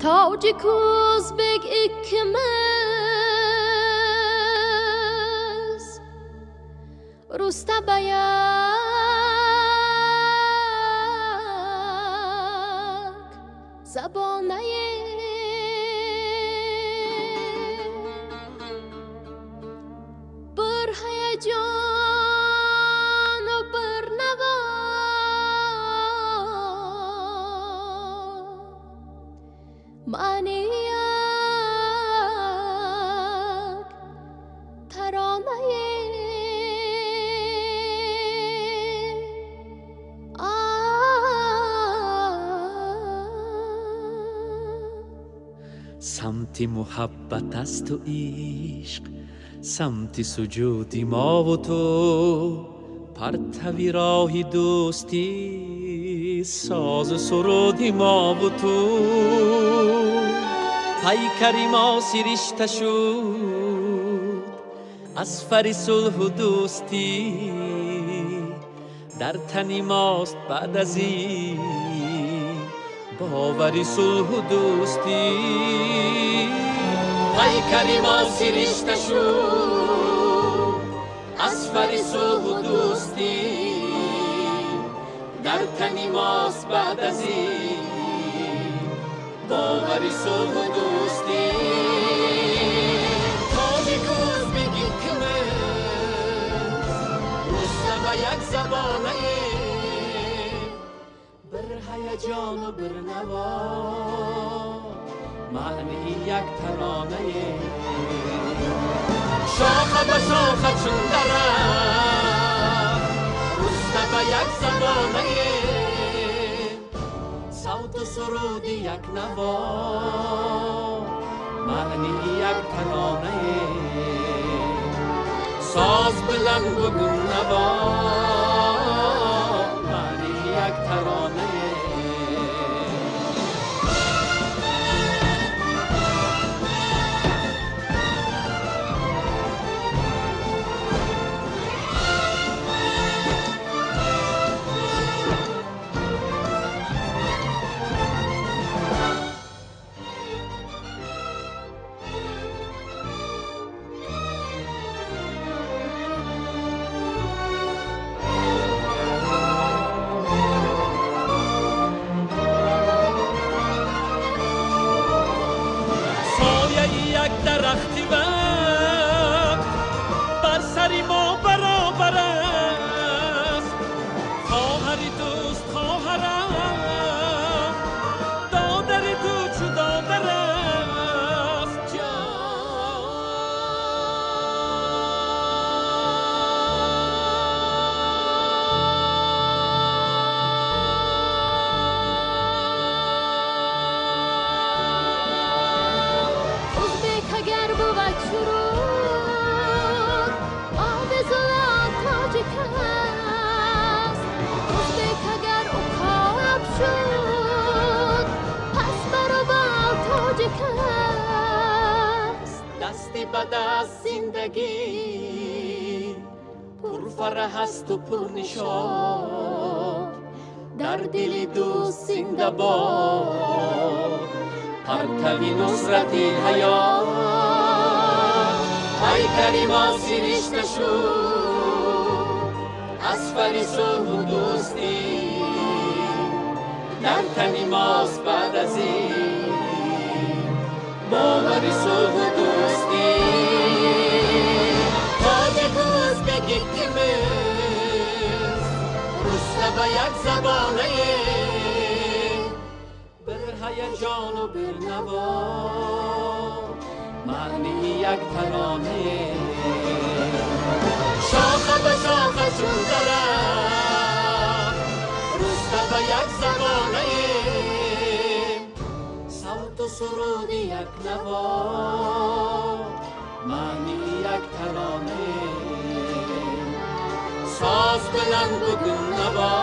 Tacik Özbek ikimiz Rustabayak Zabanaye Bir hayajon bir navo maniyak taranaye سمت محبت است و عشق، سمت سجودی ما و تو، پرتوی راهی دوستی، ساز سرودی ما و تو. پیکری ما سرشته شد از فر صلح و دوستی، در تن ماست بعد از این باوری صلح و دوستی. پیکری ما سرشته شد از فر صلح و دوستی، در تن ماست بعد از این باوری صلح و دوستی. تاجیک özbek ikimiz Rustabayak zabanaye bir hayajon و bir navo معنی یک ترانه شاخه به شاخه چون درخت Rustabayak زبانه صوت و سرود یک نوا معنی یک ترانه ساز بلند بگو نوا معنی یک ترانه. درختی وقت بر سری ما برابر است، خواهری دوست خواهرم دادری تو چو دادر است. اگر بود شروع آویزوان تاجیک است، özbek اگر اکاب شد پس برابر تاجیک است. دستی به دست زندگی پر فرح است و پر نشاط، در دل دوست زنده باد پرتوی نصرتی حیات. پیکری ما سرشته شد از فر صلح و دوستی، در تن ماست بعد از این باوری صلح و دوستی. تاجیک özbek ikimiz Rustabayak زبانه bir hayajon و bir navo معنی یک ترانه شاخه به شاخه چون درخت Rustabayak زبانه صوت و سرود یک نوا معنی یک ترانه ساز بلند بگو نوا